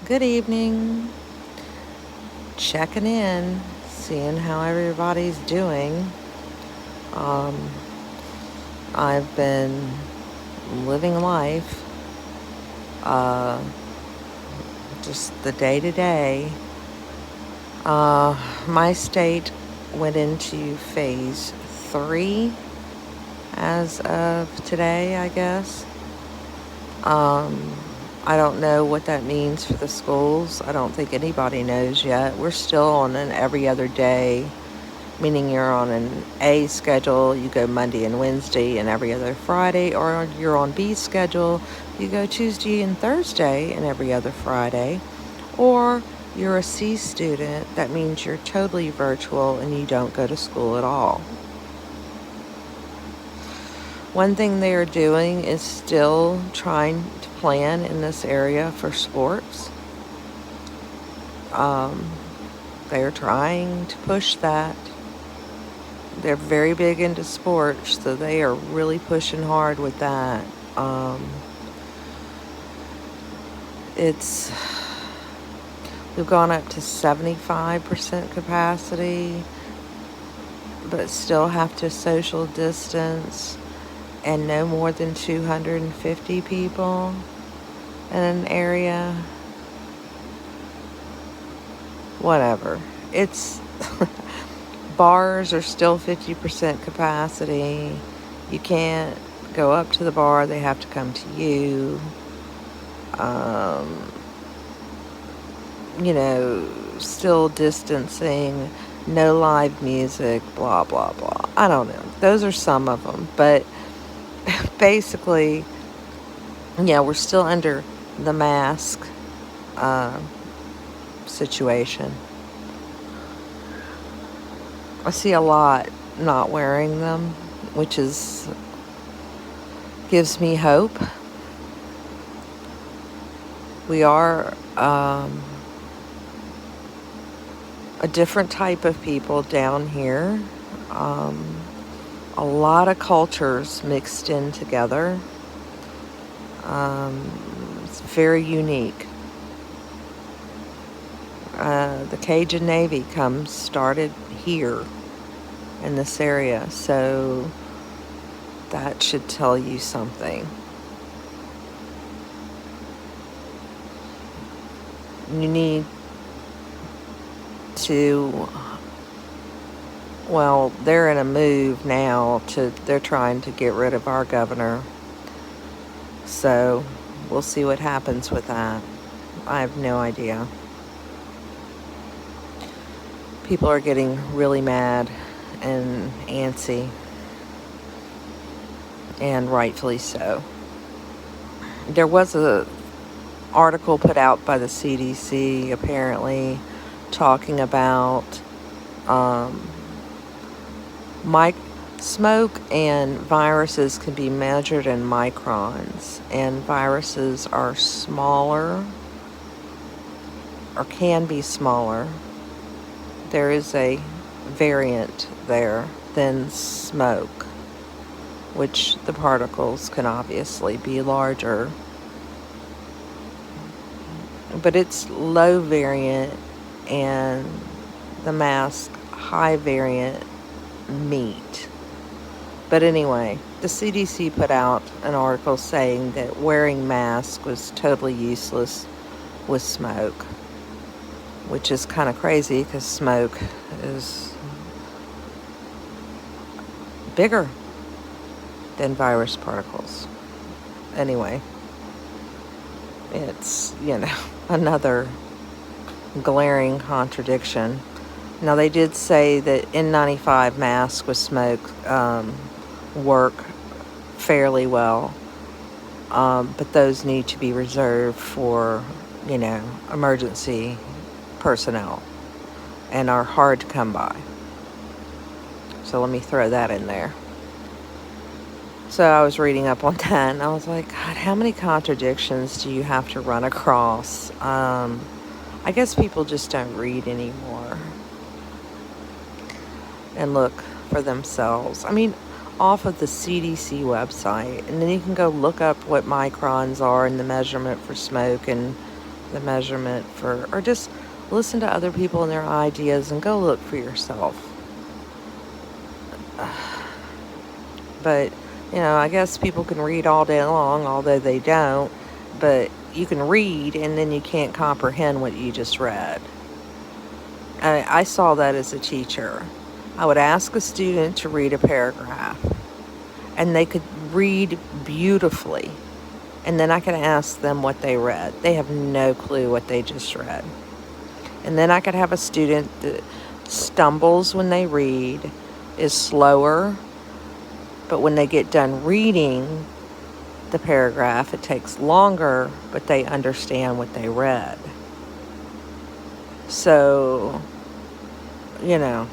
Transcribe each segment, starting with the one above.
Good evening. Checking in, seeing how everybody's doing. Um, I've been living life, uh, just the day to day. My state went into phase 3 as of today, I guess. Um, I don't know what that means for the schools. I don't think anybody knows yet. We're still on an every other day, meaning you're on an A schedule, you go Monday and Wednesday and every other Friday, or you're on B schedule, you go Tuesday and Thursday and every other Friday, or you're a C student, that means you're totally virtual and you don't go to school at all. One thing they are doing is still trying to plan in this area for sports. They are trying to push that. They're very big into sports, so they are really pushing hard with that. We've gone up to 75% capacity, but still have to social distance and no more than 250 people in an area. Whatever. It's bars are still 50% capacity. You can't go up to the bar, they have to come to you. Still distancing, no live music, blah, blah, blah. I don't know. Those are some of them. But basically, yeah, we're still under the mask situation. I see a lot not wearing them, which gives me hope. We are a different type of people down here. A lot of cultures mixed in together. It's very unique. The Cajun Navy started here in this area, so that should tell you something. You need to, well, they're in a move now they're trying to get rid of our governor. So we'll see what happens with that. I have no idea. People are getting really mad and antsy, and rightfully so. There was a article put out by the CDC apparently talking about smoke and viruses can be measured in microns, and viruses are smaller or can be smaller. There is a variant there than smoke, which the particles can obviously be larger. But it's low variant and the mask high variant meet. But anyway, the CDC put out an article saying that wearing masks was totally useless with smoke, which is kind of crazy because smoke is bigger than virus particles. Anyway, it's, another glaring contradiction. Now, they did say that N95 masks with smoke work fairly well, but those need to be reserved for, emergency personnel and are hard to come by. So let me throw that in there. So I was reading up on that, and I was like, God, how many contradictions do you have to run across? I guess people just don't read anymore and look for themselves. I mean, off of the CDC website, and then you can go look up what microns are and the measurement for smoke and the measurement for, or just listen to other people and their ideas and go look for yourself. But, I guess people can read all day long, although they don't. But you can read and then you can't comprehend what you just read. I saw that as a teacher. I would ask a student to read a paragraph, and they could read beautifully. And then I could ask them what they read. They have no clue what they just read. And then I could have a student that stumbles when they read, is slower, but when they get done reading the paragraph, it takes longer, but they understand what they read. So, the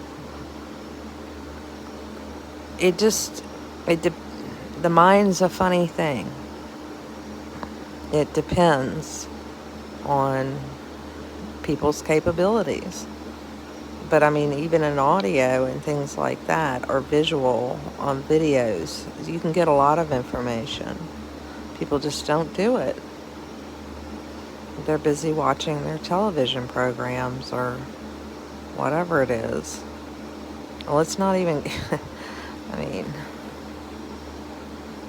mind's a funny thing. It depends on people's capabilities. But even in audio and things like that, or visual on videos, you can get a lot of information. People just don't do it. They're busy watching their television programs or whatever it is. Well, it's not even,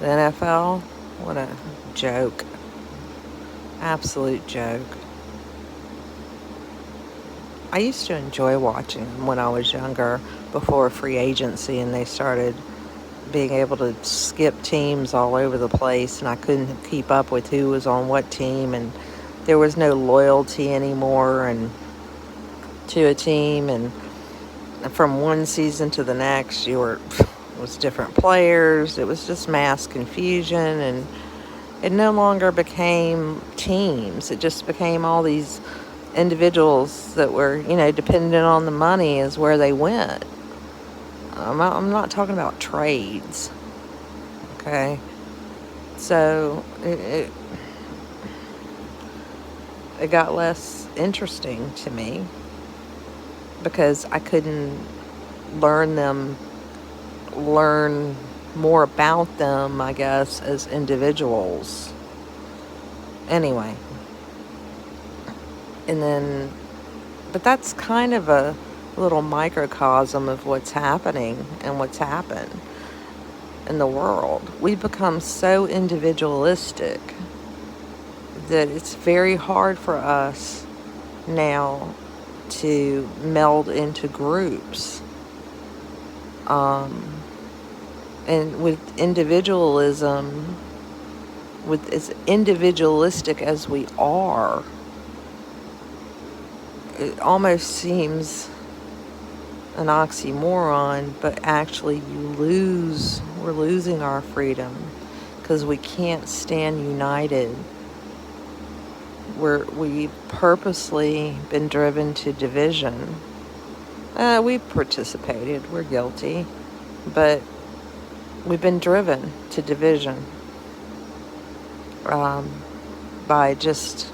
the NFL, what a joke. Absolute joke. I used to enjoy watching them when I was younger, before free agency, and they started being able to skip teams all over the place, and I couldn't keep up with who was on what team, and there was no loyalty anymore and to a team, and from one season to the next it was different players. It was just mass confusion, and it no longer became teams. It just became all these individuals that were, dependent on the money is where they went. I'm not talking about trades, okay? So it got less interesting to me because I couldn't learn more about them, I guess, as individuals. Anyway. And then, but that's kind of a little microcosm of what's happening and what's happened in the world. We've become so individualistic that it's very hard for us now to meld into groups. And with individualism, with as individualistic as we are, it almost seems an oxymoron, but actually we're losing our freedom because we can't stand united. We've purposely been driven to division. We participated, we're guilty, but we've been driven to division by just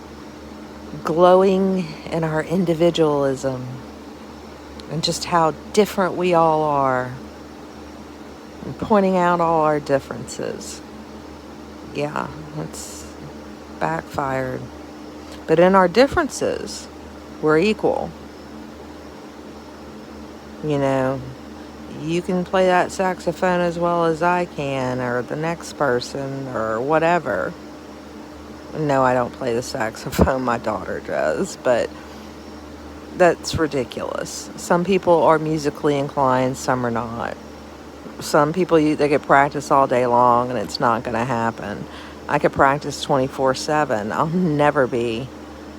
glowing in our individualism and just how different we all are, and pointing out all our differences. Yeah, it's backfired. But in our differences, we're equal. You can play that saxophone as well as I can, or the next person, or whatever. No, I don't play the saxophone. My daughter does, but that's ridiculous. Some people are musically inclined, some are not. Some people, they could practice all day long, and it's not going to happen. I could practice 24/7. I'll never be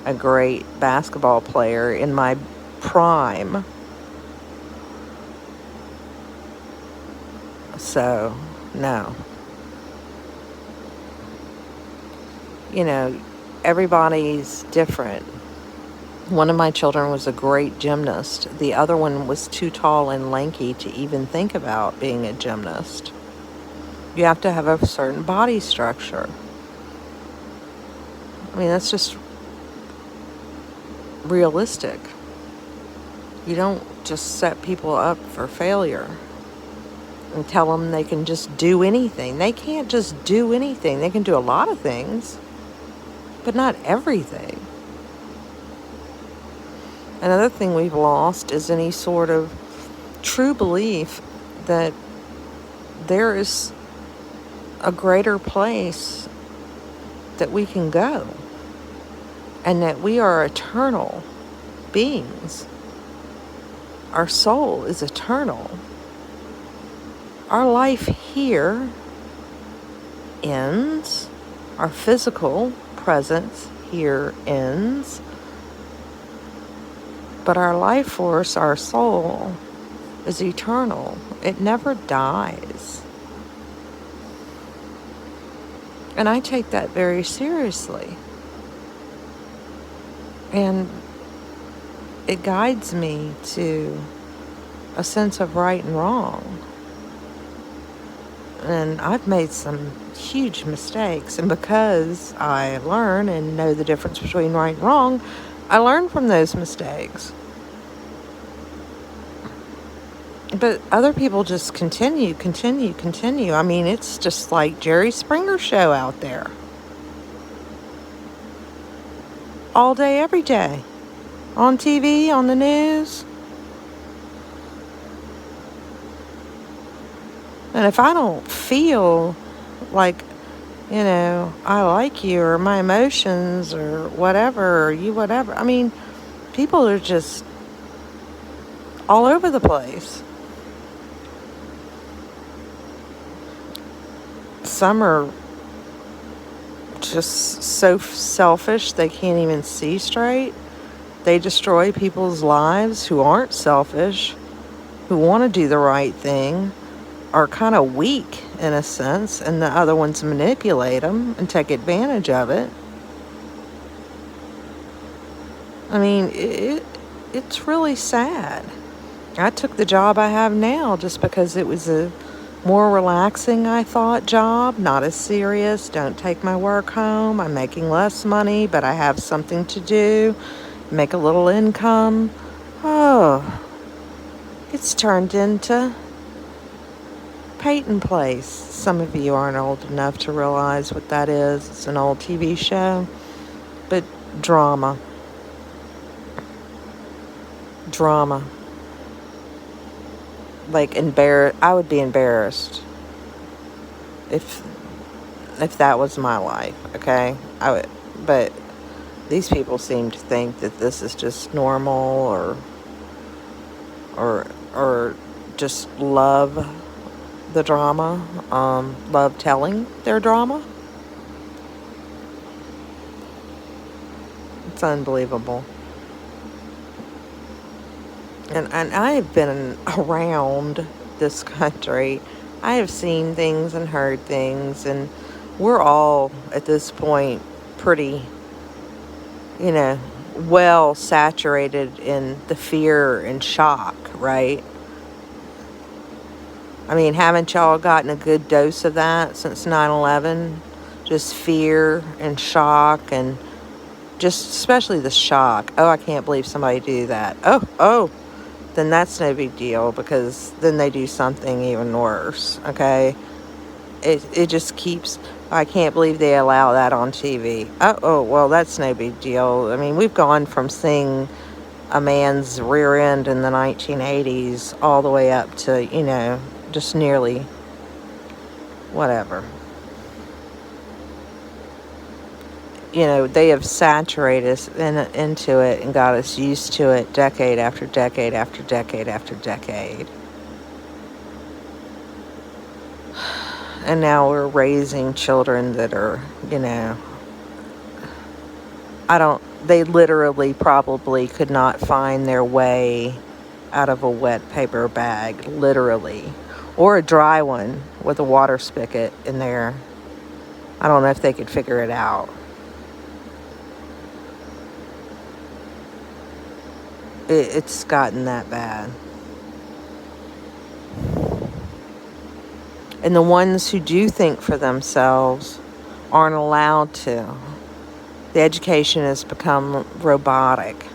a great basketball player in my prime. So, no. Everybody's different. One of my children was a great gymnast. The other one was too tall and lanky to even think about being a gymnast. You have to have a certain body structure. That's just realistic. You don't just set people up for failure and tell them they can just do anything. They can't just do anything. They can do a lot of things, but not everything. Another thing we've lost is any sort of true belief that there is a greater place that we can go, and that we are eternal beings. Our soul is eternal. Our life here ends. Our physical presence here ends. But our life force, our soul, is eternal. It never dies. And I take that very seriously. And it guides me to a sense of right and wrong. And I've made some huge mistakes. And because I learn and know the difference between right and wrong, I learn from those mistakes. But other people just continue. I mean, it's just like Jerry Springer show out there. All day, every day. On TV, on the news. And if I don't feel like, I like you, or my emotions, or whatever, or you whatever. I mean, people are just all over the place. Some are just so selfish they can't even see straight. They destroy people's lives who aren't selfish, who want to do the right thing, are kind of weak in a sense, and the other ones manipulate them and take advantage of it. I mean, it's really sad. I took the job I have now just because it was a more relaxing, I thought, job, not as serious. Don't take my work home. I'm making less money, but I have something to do, make a little income. Oh, it's turned into Peyton Place. Some of you aren't old enough to realize what that is. It's an old TV show, but drama. Like, I would be embarrassed if that was my life, okay? I would, but these people seem to think that this is just normal, or just love the drama, love telling their drama. It's unbelievable. And I have been around this country. I have seen things and heard things, and we're all, at this point, pretty, well saturated in the fear and shock, right? I mean, haven't y'all gotten a good dose of that since 9/11? Just fear and shock, and just especially the shock. Oh, I can't believe somebody do that. Oh. Then that's no big deal, because then they do something even worse, okay? It just keeps, I can't believe they allow that on TV. Oh, well, that's no big deal. I mean, we've gone from seeing a man's rear end in the 1980s all the way up to, just nearly whatever. They have saturated us into it and got us used to it decade after decade after decade after decade. And now we're raising children that are, they literally probably could not find their way out of a wet paper bag, literally. Or a dry one with a water spigot in there. I don't know if they could figure it out. It's gotten that bad. And the ones who do think for themselves aren't allowed to. The education has become robotic.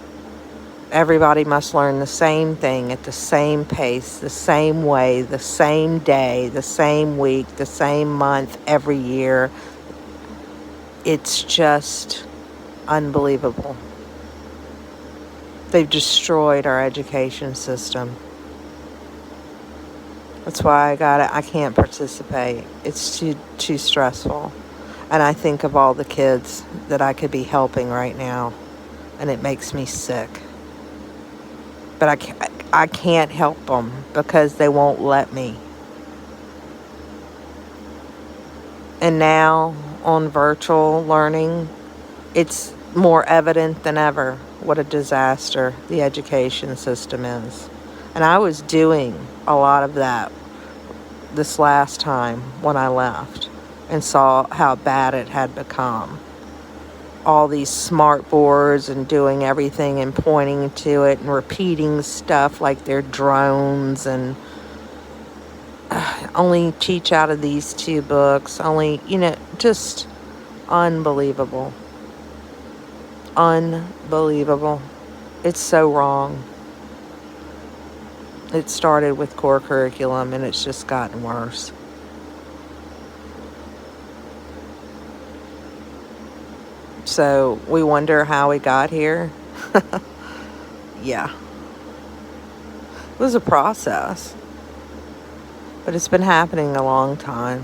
Everybody must learn the same thing at the same pace, the same way, the same day, the same week, the same month, every year. It's just unbelievable. They've destroyed our education system. That's why I can't participate. It's too stressful. And I think of all the kids that I could be helping right now, and it makes me sick. But I can't help them because they won't let me. And now on virtual learning, it's more evident than ever what a disaster the education system is. And I was doing a lot of that this last time when I left and saw how bad it had become. All these smart boards and doing everything and pointing to it and repeating stuff like they're drones and only teach out of these 2 books, only, just unbelievable. Unbelievable. It's so wrong. It started with core curriculum and it's just gotten worse. So we wonder how we got here. Yeah. It was a process. But it's been happening a long time.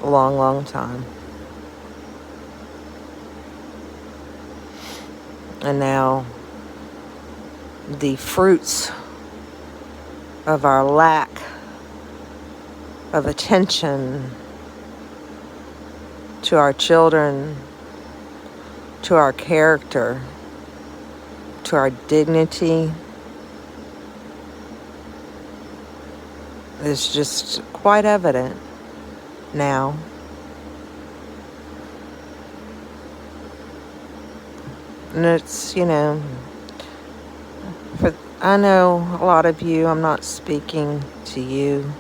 A long, long time. And now the fruits of our lack of attention to our children, to our character, to our dignity is just quite evident now. And it's, I know a lot of you, I'm not speaking to you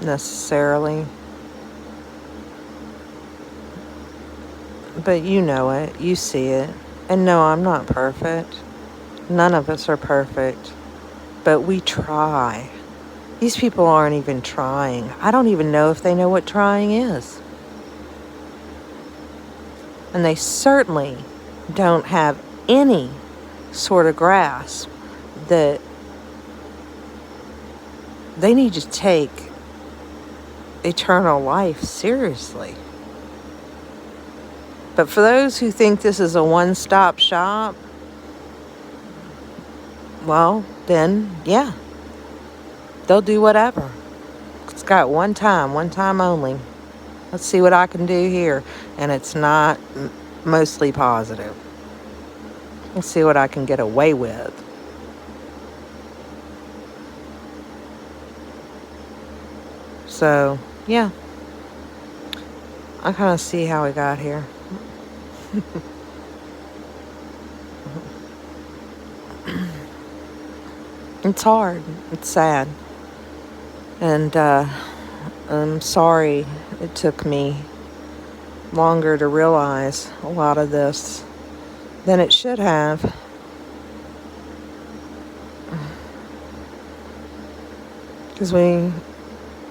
necessarily, but you know it, you see it. And no, I'm not perfect. None of us are perfect, but we try. These people aren't even trying. I don't even know if they know what trying is. And they certainly don't have any sort of grasp that they need to take eternal life seriously. But for those who think this is a one-stop shop, well, then, yeah, they'll do whatever. It's got one time only. Let's see what I can do here. And it's not mostly positive. Let's see what I can get away with. So, yeah. I kind of see how we got here. It's hard. It's sad. And I'm sorry it took me longer to realize a lot of this than it should have. Because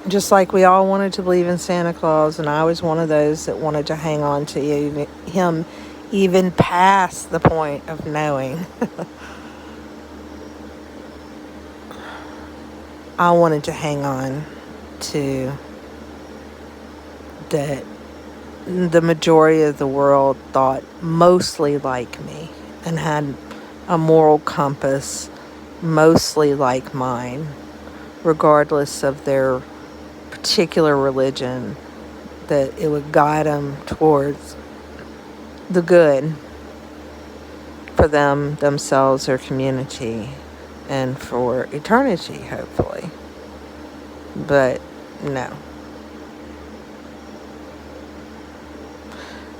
just like we all wanted to believe in Santa Claus, and I was one of those that wanted to hang on to him even past the point of knowing. I wanted to hang on to that the majority of the world thought mostly like me and had a moral compass mostly like mine, regardless of their particular religion, that it would guide them towards the good for them, themselves, their community, and for eternity, hopefully. But no.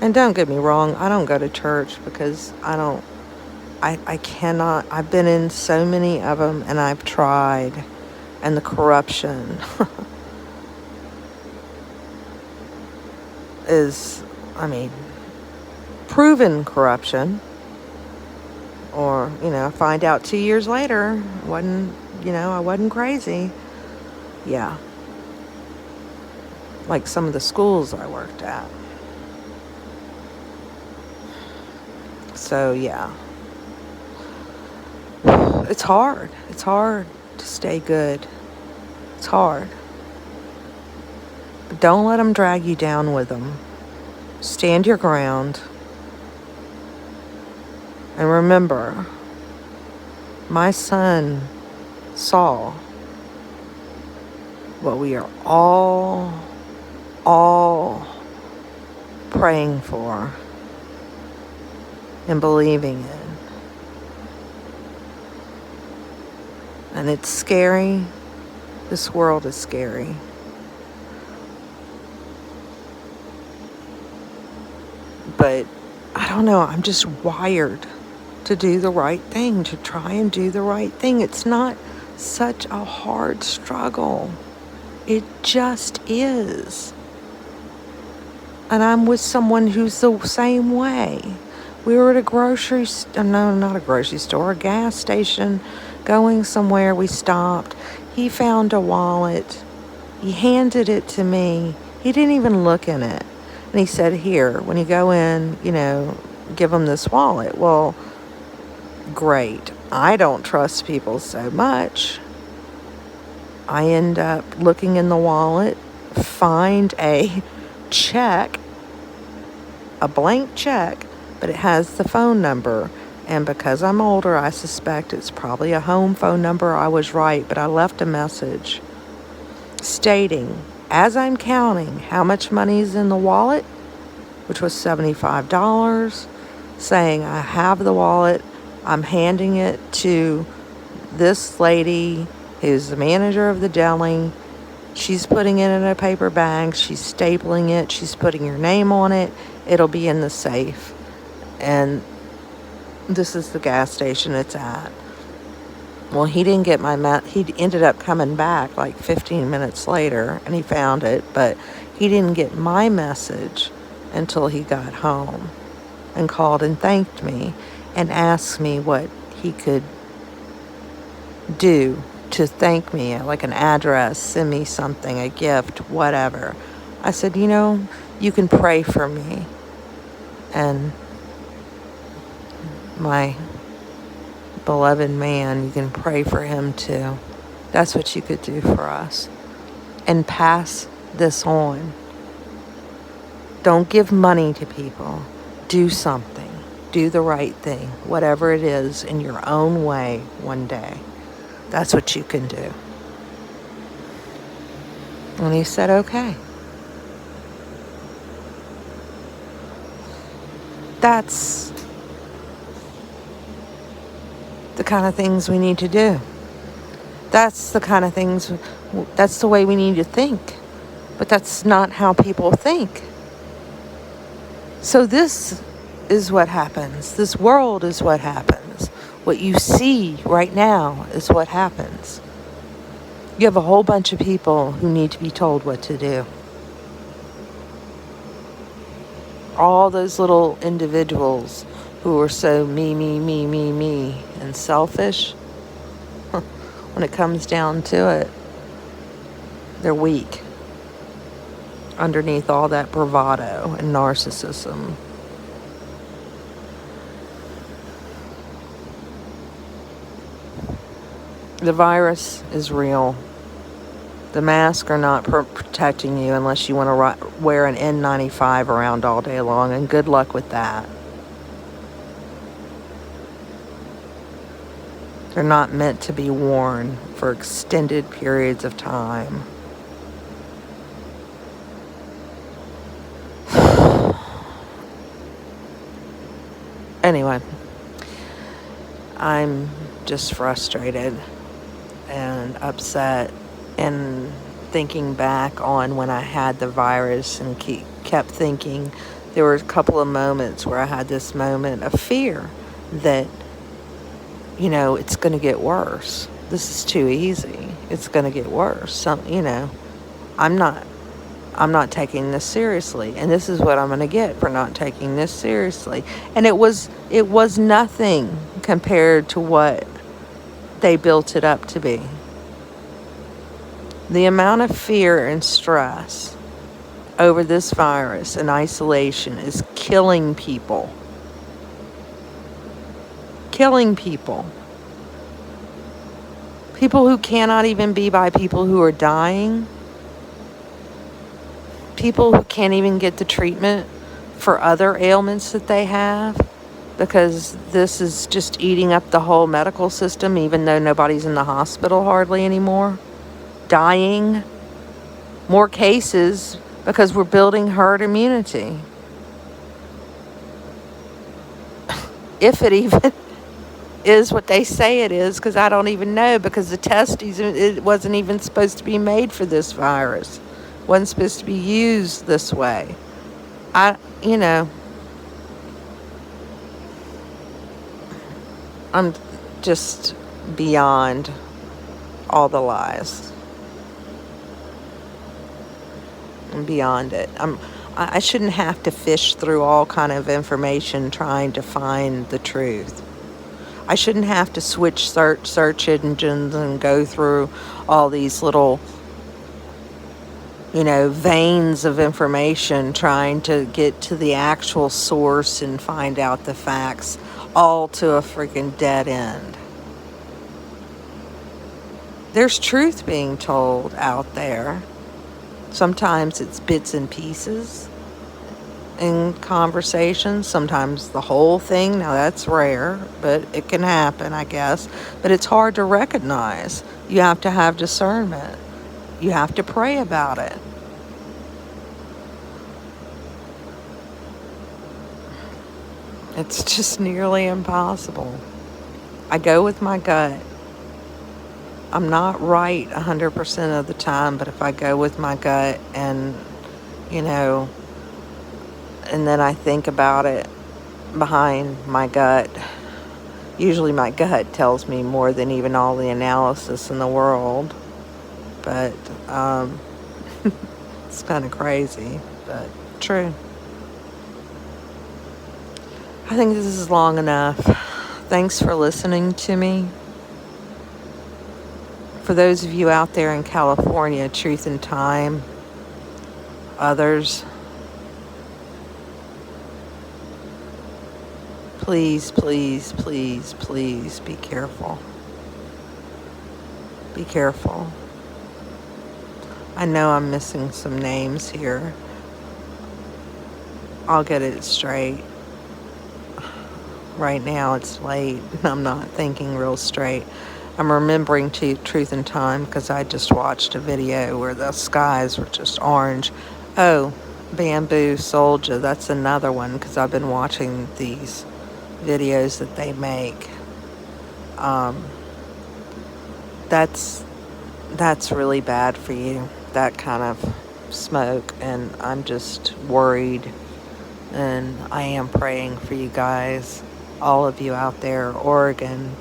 And don't get me wrong, I don't go to church because I cannot. I've been in so many of them and I've tried, and the corruption is, proven corruption. Or, find out 2 years later, I wasn't crazy. Yeah. Like some of the schools I worked at. So, yeah. It's hard. It's hard to stay good. It's hard. But don't let them drag you down with them. Stand your ground. And remember, my son saw what we are all praying for and believing in. And it's scary. This world is scary. But I don't know, I'm just wired to do the right thing, to try and do the right thing. It's not such a hard struggle. It just is. And I'm with someone who's the same way. We were at a grocery no, not a grocery store, a gas station, going somewhere. We stopped. He found a wallet. He handed it to me. He didn't even look in it. And he said, here, when you go in, give him this wallet. Well, great. I don't trust people so much. I end up looking in the wallet, find a check, a blank check, but it has the phone number. And because I'm older, I suspect it's probably a home phone number. I was right, but I left a message stating, as I'm counting how much money is in the wallet, which was $75, saying I have the wallet, I'm handing it to this lady who's the manager of the deli. She's putting it in a paper bag, she's stapling it, she's putting your name on it, it'll be in the safe. And this is the gas station it's at. Well, he didn't get he ended up coming back like 15 minutes later and he found it, but he didn't get my message until he got home and called and thanked me and asked me what he could do to thank me, like an address, send me something, a gift, whatever. I said, you can pray for me. And my beloved man, you can pray for him too. That's what you could do for us. And pass this on. Don't give money to people. Do something. Do the right thing. Whatever it is, in your own way one day. That's what you can do. And he said, okay. That's the kind of things we need to do. That's the kind of things, that's the way we need to think. But that's not how people think. So this is what happens. This world is what happens. What you see right now is what happens. You have a whole bunch of people who need to be told what to do. All those little individuals who are so me, and selfish, when it comes down to it, they're weak underneath all that bravado and narcissism. The virus is real. The masks are not protecting you unless you want to wear an N95 around all day long, and good luck with that. They're not meant to be worn for extended periods of time. Anyway, I'm just frustrated and upset and thinking back on when I had the virus and kept thinking there were a couple of moments where I had this moment of fear that, it's going to get worse. This is too easy. It's going to get worse. I'm not taking this seriously, and this is what I'm going to get for not taking this seriously. And it was nothing compared to what they built it up to be. The amount of fear and stress over this virus and isolation is killing people. killing people. People who cannot even be by people who are dying. People who can't even get the treatment for other ailments that they have, because this is just eating up the whole medical system, even though nobody's in the hospital hardly anymore. Dying. More cases because we're building herd immunity. If it even is what they say it is, because I don't even know, because the testes, it wasn't even supposed to be made for this virus. It wasn't supposed to be used this way. I'm just beyond all the lies. I'm beyond it. I shouldn't have to fish through all kind of information trying to find the truth. I shouldn't have to switch search engines and go through all these little, veins of information trying to get to the actual source and find out the facts, all to a freaking dead end. There's truth being told out there. Sometimes it's bits and pieces in conversations. Sometimes the whole thing. Now that's rare, but it can happen, I guess. But it's hard to recognize. You have to have discernment. You have to pray about it. It's just nearly impossible. I go with my gut. I'm not right 100% of the time, but if I go with my gut and, and then I think about it behind my gut, usually my gut tells me more than even all the analysis in the world. But it's kind of crazy, but true. I think this is long enough. Thanks for listening to me. For those of you out there in California, Truth in Time, others, please, please, please, please be careful. Be careful. I know I'm missing some names here. I'll get it straight. Right now it's late. I'm not thinking real straight. I'm remembering Truth in Time because I just watched a video where the skies were just orange. Oh, Bamboo Soldier, that's another one because I've been watching these videos that they make. That's really bad for you, that kind of smoke, and I'm just worried, and I am praying for you guys, all of you out there, Oregon,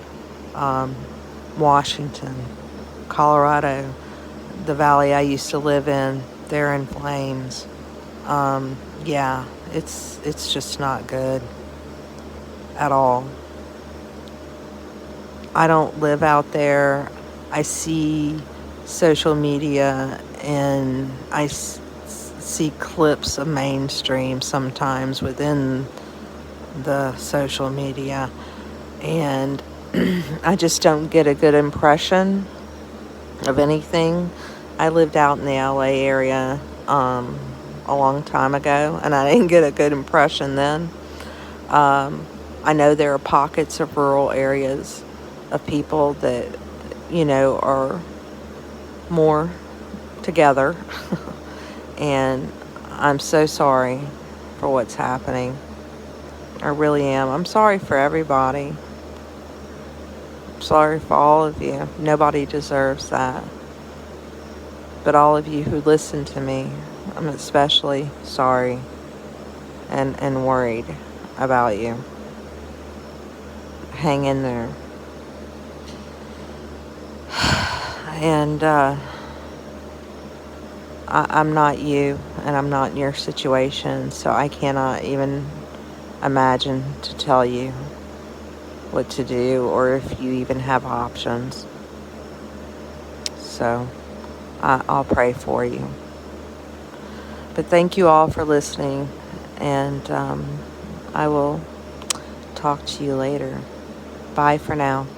Washington, Colorado, the valley I used to live in, they're in flames. Yeah, it's just not good at all. I don't live out there. I see social media and I see clips of mainstream sometimes within the social media, and I just don't get a good impression of anything. I lived out in the LA area a long time ago, and I didn't get a good impression then. I know there are pockets of rural areas of people that, are more together. And I'm so sorry for what's happening. I really am. I'm sorry for everybody. I'm sorry for all of you. Nobody deserves that. But all of you who listen to me, I'm especially sorry and worried about you. Hang in there. And I'm not you, and I'm not in your situation, so I cannot even imagine to tell you what to do or if you even have options. So I'll pray for you. But thank you all for listening, and I will talk to you later. Bye for now.